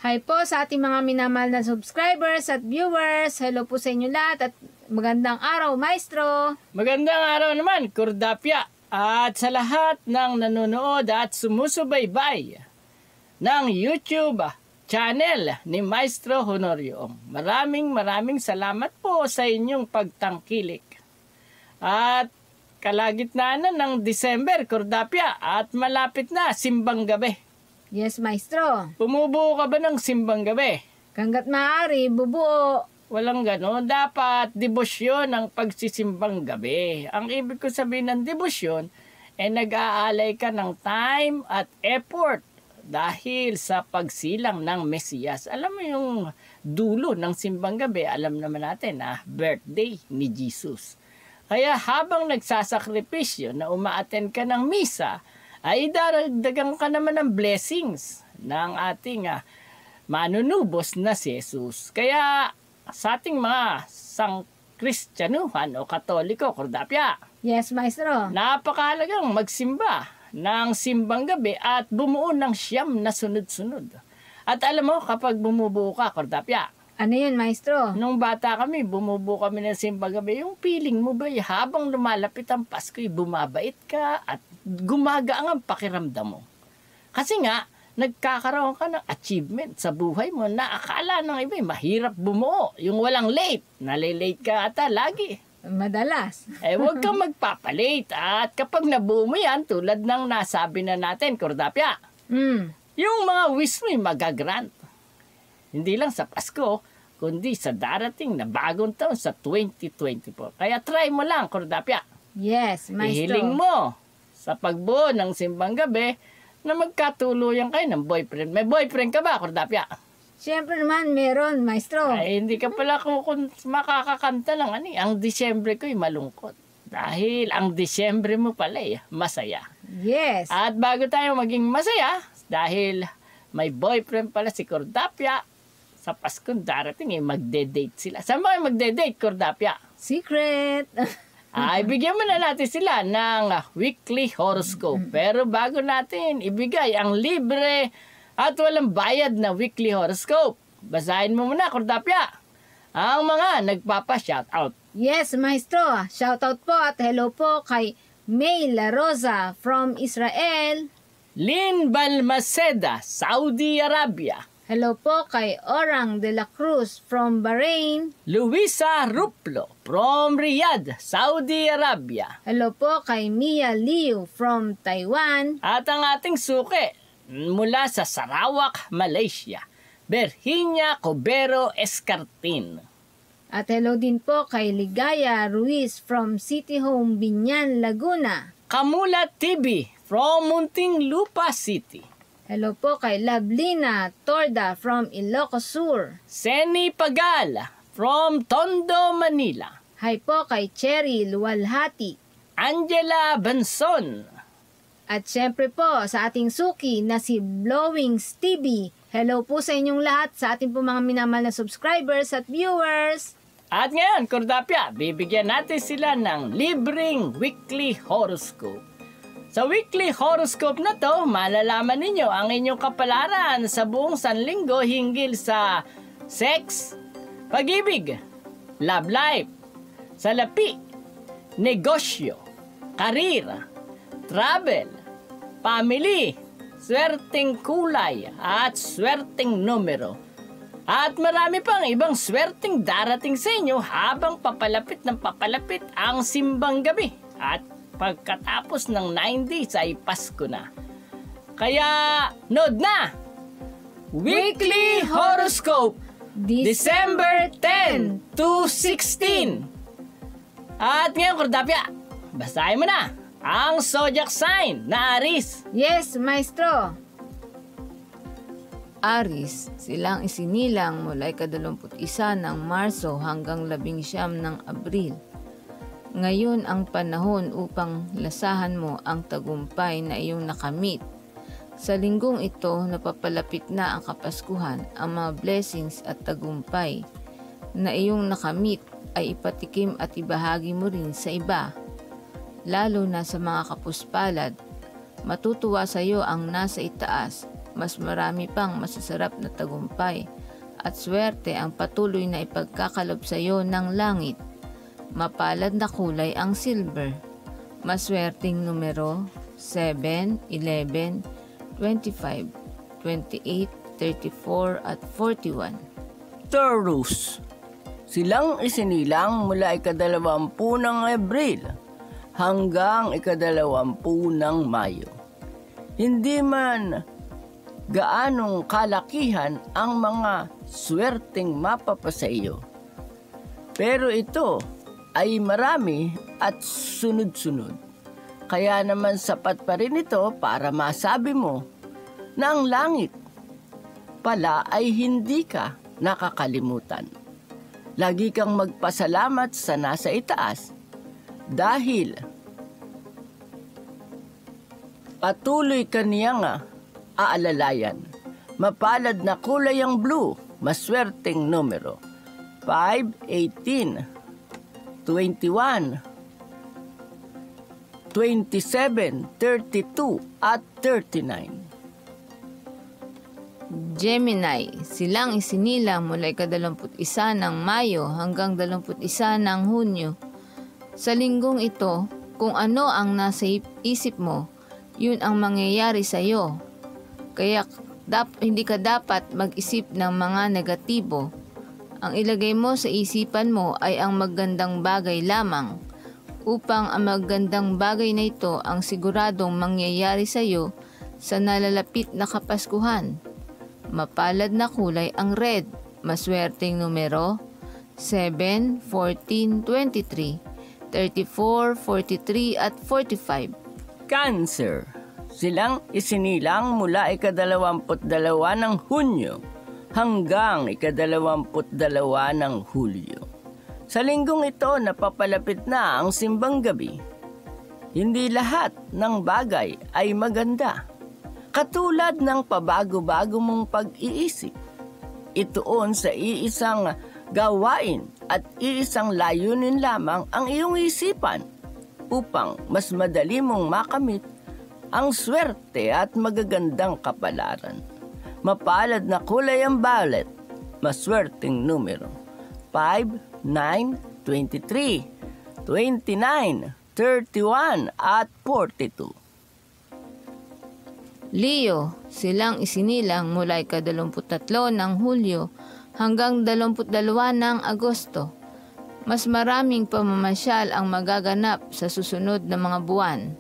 Hi po sa ating mga minamahal na subscribers at viewers. Hello po sa inyo lahat at magandang araw, Maestro. Magandang araw naman, Kordapya. At sa lahat ng nanonood at sumusubaybay ng YouTube channel ni Maestro Honorio. Maraming salamat po sa inyong pagtangkilik. At kalagitnaan na ng December, Kordapya, at malapit na simbang gabi. Yes, Maestro. Bumubuo ka ba ng simbang gabi? Hanggat maaari, bubuo. Walang gano'n. Dapat debosyon ang pagsisimbang gabi. Ang ibig ko sabihin ng debosyon, nag-aalay ka ng time at effort dahil sa pagsilang ng Mesiyas. Alam mo yung dulo ng simbang gabi, alam naman natin na birthday ni Jesus. Kaya habang nagsasakripisyo na umaattend ka ng misa, ay daragdagan ka naman ng blessings ng ating manunubos na si Jesus. Kaya sa ating mga Kristyanuhan o Katoliko, Kordapya, Yes, Maestro. napakahalagang magsimba ng simbang gabi at bumuo ng 9 na sunod-sunod. At alam mo, kapag bumubuo ka, Kordapya, Ano yun, Maestro? nung bata kami, bumubuo kami ng simbang gabi, yung feeling mo ba, habang lumalapit ang Pasko, bumabait ka at gumagaang ang pakiramdam mo. Kasi nga, nagkakaroon ka ng achievement sa buhay mo na akala ng iba, mahirap bumuo. Yung walang late, nalilate ka ata lagi. Madalas. Huwag kang magpapalate. At kapag nabuo mo yan, tulad ng nasabi na natin, Kordapya, yung mga wish mo magagrant. Hindi lang sa Pasko, kundi sa darating na bagong taon sa 2024. Kaya try mo lang, Kordapya. Yes, Maestro. Ihiling mo sa pagbuo ng simbang gabi na magkatuluyan kayo ng boyfriend. May boyfriend ka ba, Kordapya? Siyempre naman, meron, Maestro. Ay, hindi ka pala kung makakakanta lang. Ang Disyembre ko'y malungkot. Dahil ang Disyembre mo pala masaya. Yes. At bago tayo maging masaya, dahil may boyfriend pala si Kordapya, sa Pasko darating magde-date sila. Saan ba kayo magde-date, Kordapya? Secret. Ay, bigyan mo na natin sila ng weekly horoscope. Pero bago natin ibigay ang libre at walang bayad na weekly horoscope, basahin mo muna, Kordapya, ang mga nagpapa-shoutout. Yes, Maestro. Shoutout po at hello po kay May La Rosa from Israel. Lynn Balmaceda, Saudi Arabia. Hello po kay Orang de la Cruz from Bahrain. Luisa Ruplo from Riyadh, Saudi Arabia. Hello po kay Mia Liu from Taiwan. At ang ating suki mula sa Sarawak, Malaysia, Virginia Cobero Escartin. At hello din po kay Ligaya Ruiz from City Home, Binyan, Laguna. Kamula TV from Muntinlupa City. Hello po kay Lablina Torda from Ilocos Sur. Seni Pagal from Tondo, Manila. Hi po kay Cherry Luwalhati. Angela Banson. At syempre po sa ating suki na si Blowing Stevie. Hello po sa inyong lahat, sa ating po mga minamahal na subscribers at viewers. At ngayon, Kordapya, bibigyan natin sila ng libreng weekly horoscope. Sa weekly horoscope na to, malalaman ninyo ang inyong kapalaran sa buong sanlinggo hinggil sa sex, pag-ibig, love life, salapi, negosyo, karir, travel, family, swerteng kulay at swerteng numero. At marami pang ibang swerteng darating sa inyo habang papalapit ng papalapit ang simbang gabi. At pagkatapos ng 9 days ay Pasko na. Kaya, nood na! Weekly Horoscope, December 10 to 16. At ngayon, Kordapya, basahin mo na ang zodiac sign na Aries. Yes, Maestro. Aries, silang isinilang mula 21 ng Marso hanggang 11 ng Abril. Ngayon ang panahon upang lasahan mo ang tagumpay na iyong nakamit. Sa linggong ito, napapalapit na ang Kapaskuhan, ang mga blessings at tagumpay na iyong nakamit ay ipatikim at ibahagi mo rin sa iba. Lalo na sa mga kapuspalad, matutuwa sa iyo ang nasa itaas mas marami pang masasarap na tagumpay at swerte ang patuloy na ipagkakalob sa iyo ng langit. Mapalad na kulay ang silver. Maswerteng numero 7, 11, 25, 28, 34 at 41. Taurus. Silang isinilang mula ika-20 ng Abril hanggang ika-20 ng Mayo. Hindi man gaanong kalakihan ang mga swerteng mapapasa iyo, pero ito ay marami at sunod-sunod. Kaya naman sapat pa rin ito para masabi mo na ang langit pala ay hindi ka nakakalimutan. Lagi kang magpasalamat sa nasa itaas dahil patuloy ka niyang aalalayan. Mapalad na kulay ang blue, maswerteng numero 5, 18, 21, 27, 32 at 39. Gemini, silang isinilang mula ika-21 ng Mayo hanggang 21 ng Hunyo. Sa linggong ito, kung ano ang nasa isip mo, yun ang mangyayari sa iyo. Kaya hindi ka dapat mag-isip ng mga negatibo. Ang ilagay mo sa isipan mo ay ang magandang bagay lamang, upang ang magandang bagay na ito ang siguradong mangyayari sa iyo sa nalalapit na Kapaskuhan. Mapalad na kulay ang red, maswerteng numero 7, 14, 23, 34, 43 at 45. Cancer. Silang isinilang mula ika-22 ng Hunyo hanggang ika-22 ng Hulyo. Sa linggong ito, napapalapit na ang simbang gabi. Hindi lahat ng bagay ay maganda. Katulad ng pabago-bago mong pag-iisip. Ituon sa iisang gawain at iisang layunin lamang ang iyong isipan upang mas madali mong makamit ang swerte at magagandang kapalaran. Mapalad na kulay ang violet, maswerteng numero 5, 9, 23, 29, 31 at 42. Leo, silang isinilang mula ika-23 ng Hulyo hanggang 22 ng Agosto. Mas maraming pamamasyal ang magaganap sa susunod na mga buwan.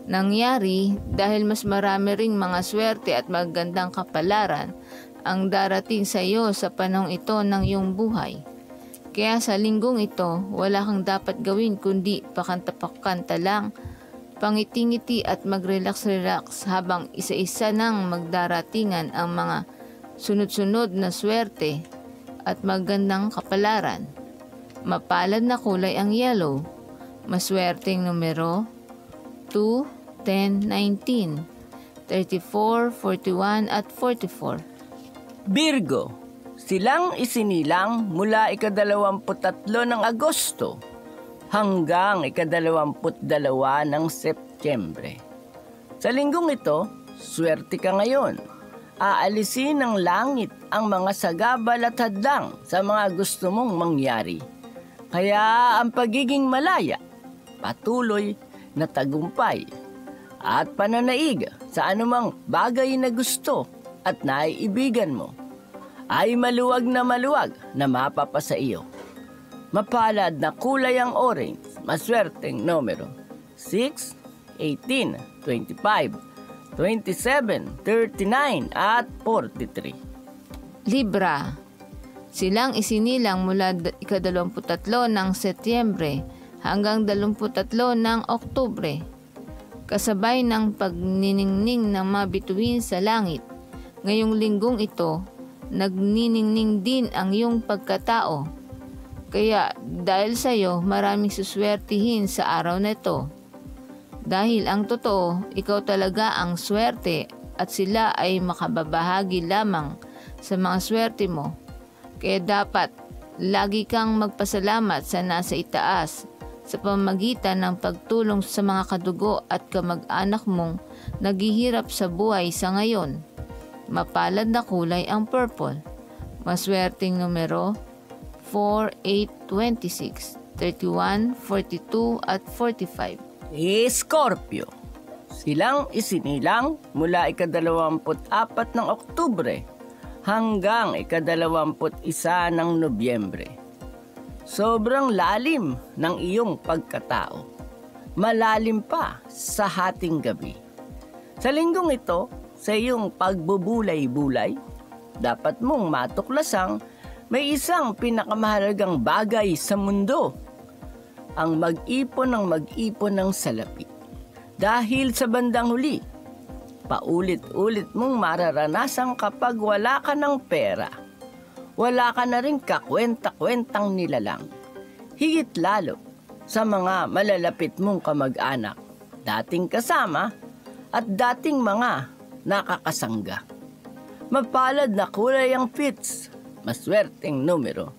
Nangyari dahil mas marami ring mga swerte at magandang kapalaran ang darating sa iyo sa panahong ito ng iyong buhay. Kaya sa linggong ito, wala kang dapat gawin kundi pakanta-pakanta lang, pangiti-ngiti at mag-relax-relax habang isa-isa nang magdaratingan ang mga sunod-sunod na swerte at magandang kapalaran. Mapalad na kulay ang yellow, maswerteng numero 2, 10, 19, 34, 41 at 44. Virgo, silang isinilang mula ika-23 ng Agosto hanggang ika-22 ng Setyembre. Sa linggong ito, swerte ka ngayon. Aalisin ng langit ang mga sagabal at hadlang sa mga gusto mong mangyari. Kaya ang pagiging malaya, patuloy na tagumpay at pananaig sa anumang bagay na gusto at naiibigan mo ay maluwag na mapapasa iyo. Mapalad na kulay ang orange, maswerteng numero 6, 18, 25, 27, 39 at 43. Libra, silang isinilang mula ika-23 ng Setyembre hanggang 23 ng Oktubre. Kasabay ng pagniningning ng mga bituin sa langit, ngayong linggong ito, nagniningning din ang iyong pagkatao. Kaya dahil sa iyo, maraming suswertihin sa araw na ito. Dahil ang totoo, ikaw talaga ang swerte at sila ay makababahagi lamang sa mga swerte mo. Kaya dapat lagi kang magpasalamat sa nasa itaas sa pamamagitan ng pagtulong sa mga kadugo at kamag-anak mong naghihirap sa buhay sa ngayon. Mapalad na kulay ang purple. Maswerteng numero 4, 8, 26, 31, 42 at 45. Scorpio. Silang isinilang mula ika-24 ng Oktubre hanggang ika-21 ng Nobyembre. Sobrang lalim ng iyong pagkatao. Malalim pa sa hating gabi. Sa linggong ito, sa iyong pagbubulay-bulay, dapat mong matuklasang may isang pinakamahalagang bagay sa mundo. Ang mag-ipon ng salapi. Dahil sa bandang huli, paulit-ulit mong mararanasan kapag wala ka ng pera. Wala ka na rin kakwenta-kwentang nilalang. Higit lalo sa mga malalapit mong kamag-anak, dating kasama at dating mga nakakasangga. Mapalad na kulay ang fits. Maswerteng numero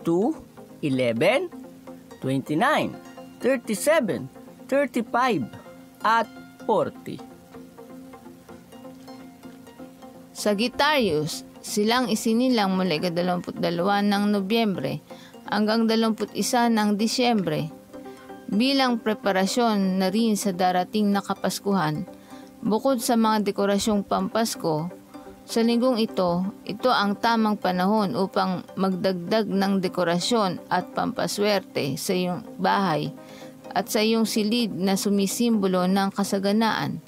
2, 11, 29, 37, 35, at 40. Sagittarius, silang isinilang mula ika-22 ng Nobyembre hanggang 21 ng Disyembre. Bilang preparasyon na rin sa darating na Kapaskuhan, bukod sa mga dekorasyong Pampasko, sa linggong ito ang tamang panahon upang magdagdag ng dekorasyon at pampaswerte sa iyong bahay at sa iyong silid na sumisimbolo ng kasaganaan.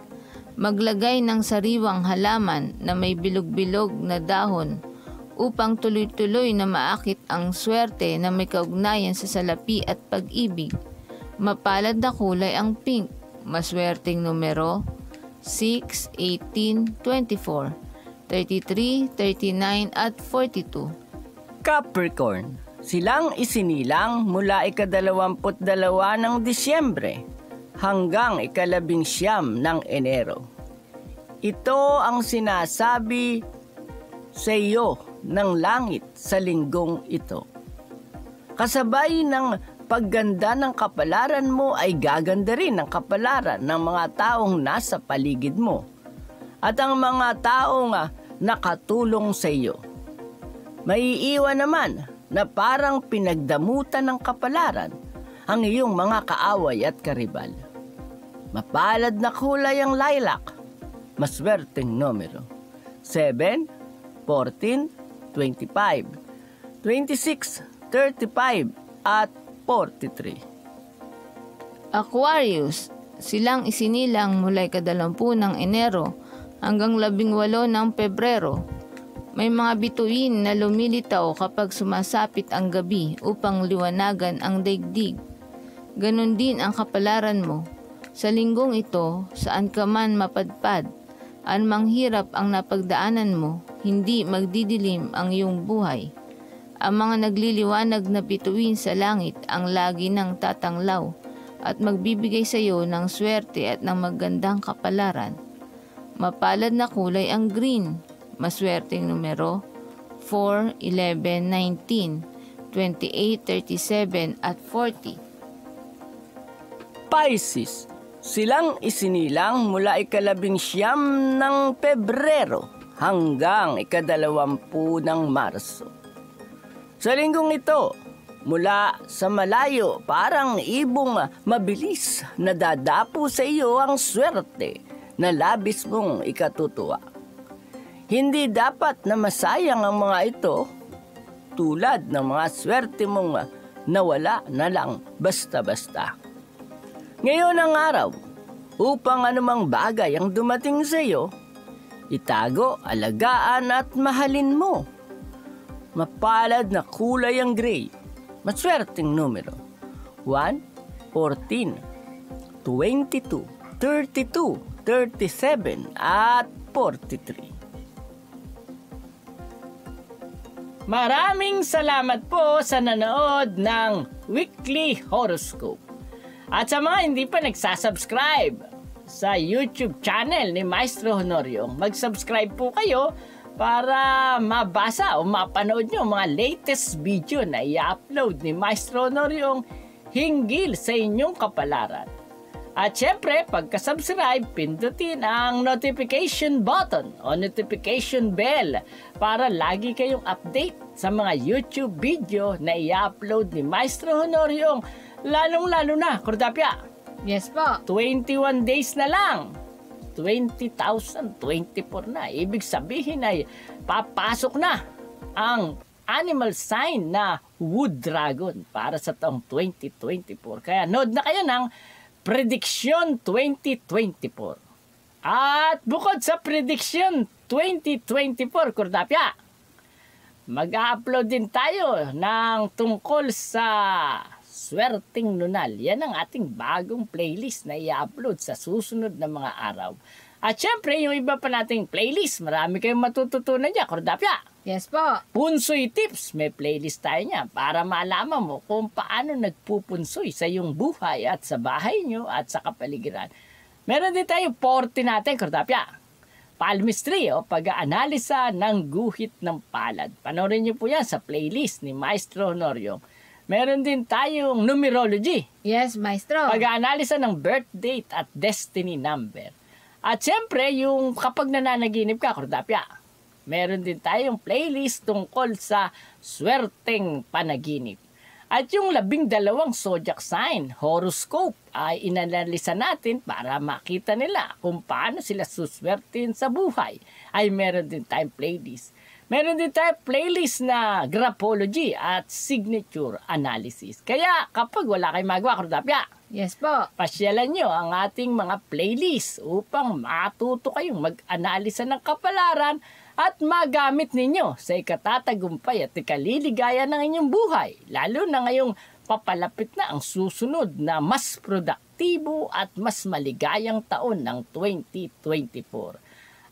Maglagay ng sariwang halaman na may bilog-bilog na dahon upang tuloy-tuloy na maakit ang swerte na may kaugnayan sa salapi at pag-ibig. Mapalad na kulay ang pink. Maswerteng numero 6, 18, 24, 33, 39 at 42. Capricorn. Silang isinilang mula ika-22 ng Disyembre hanggang ika-19 ng Enero. Ito ang sinasabi sa iyo ng langit sa linggong ito. Kasabay ng pagganda ng kapalaran mo ay gaganda rin ang kapalaran ng mga taong nasa paligid mo at ang mga taong nakatulong sa iyo. Maiiwan naman na parang pinagdamutan ng kapalaran ang iyong mga kaaway at karibal. Mapalad na kulay ang lilac. Maswerteng numero 7, 14, 25, 26, 35 at 43. Aquarius, silang isinilang mula ika-20 ng Enero hanggang 18 ng Pebrero. May mga bituin na lumilitaw kapag sumasapit ang gabi upang liwanagan ang daigdig. Ganon din ang kapalaran mo. Sa linggong ito, saan ka man mapadpad, anumang hirap ang napagdaanan mo, hindi magdidilim ang iyong buhay. Ang mga nagliliwanag na bituin sa langit ang lagi ng tatanglaw at magbibigay sa iyo ng swerte at ng magandang kapalaran. Mapalad na kulay ang green. Maswerteng numero 4, 11, 19, 28, 37 at 40. Pisces. Silang isinilang mula ika-19 ng Pebrero hanggang ika-20 ng Marso. Sa linggong ito, mula sa malayo parang ibong mabilis na dadapo sa iyo ang swerte na labis mong ikatutuwa. Hindi dapat na masayang ang mga ito tulad ng mga swerte mong nawala na lang basta-basta. Ngayon ang araw, upang anumang bagay ang dumating sa iyo, itago, alagaan at mahalin mo. Mapalad na kulay ang gray. Maswerteng numero 1, 14, 22, 32, 37 at 43. Maraming salamat po sa nanood ng Weekly Horoscope. At sa mga hindi pa nagsasubscribe sa YouTube channel ni Maestro Honorio, mag-subscribe po kayo para mabasa o mapanood nyo mga latest video na i-upload ni Maestro Honorio hinggil sa inyong kapalaran. At syempre, pagka-subscribe, pindutin ang notification button o notification bell para lagi kayong update sa mga YouTube video na i-upload ni Maestro Honorio, lalong-lalo na, Kordapya. Yes po. 21 days na lang. 20,024 na. Ibig sabihin ay papasok na ang animal sign na Wood Dragon para sa taong 2024. Kaya nood na kayo ng Prediction 2024. At bukod sa Prediction 2024, Kordapya, mag-upload din tayo ng tungkol sa Swerteng Nunal. Yan ang ating bagong playlist na i-upload sa susunod na mga araw. At syempre, yung iba pa nating playlist, marami kayong matututunan niya, Kordapya. Yes po. Punsoy Tips, may playlist tayo niya para malaman mo kung paano nagpupunsoy sa iyong buhay at sa bahay nyo at sa kapaligiran. Meron din tayo 40 natin, Kordapya. Palmistry o pag-aanalisa ng guhit ng palad. Panoorin niyo po yan sa playlist ni Maestro Honorio. Meron din tayong numerology. Yes, Maestro. Pag-aanalisa ng birth date at destiny number. At siyempre, yung kapag nananaginip ka, Kordapya, meron din tayong playlist tungkol sa swerteng panaginip. At yung 12 zodiac sign, horoscope, ay inanalisa natin para makita nila kung paano sila suswertin sa buhay. Ay meron din tayong playlist. Meron din tayong playlist na graphology at signature analysis. Kaya kapag wala kayong magawa, Kordapya, Yes po. pasyalan nyo ang ating mga playlist upang matuto kayong mag-analisa ng kapalaran at magamit ninyo sa ikatatagumpay at ikaliligaya ng inyong buhay. Lalo na ngayong papalapit na ang susunod na mas produktibo at mas maligayang taon ng 2024.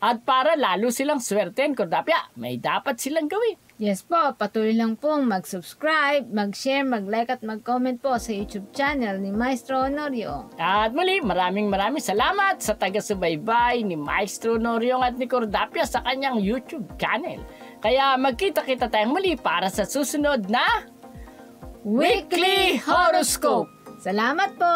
At para lalo silang swerten, Kordapya, may dapat silang gawin. Yes po, patuloy lang pong mag-subscribe, mag-share, mag-like at mag-comment po sa YouTube channel ni Maestro Honorio. At muli, maraming salamat sa taga-subaybay ni Maestro Honorio at ni Kordapya sa kanyang YouTube channel. Kaya magkita-kita tayong muli para sa susunod na Weekly Horoscope! Salamat po!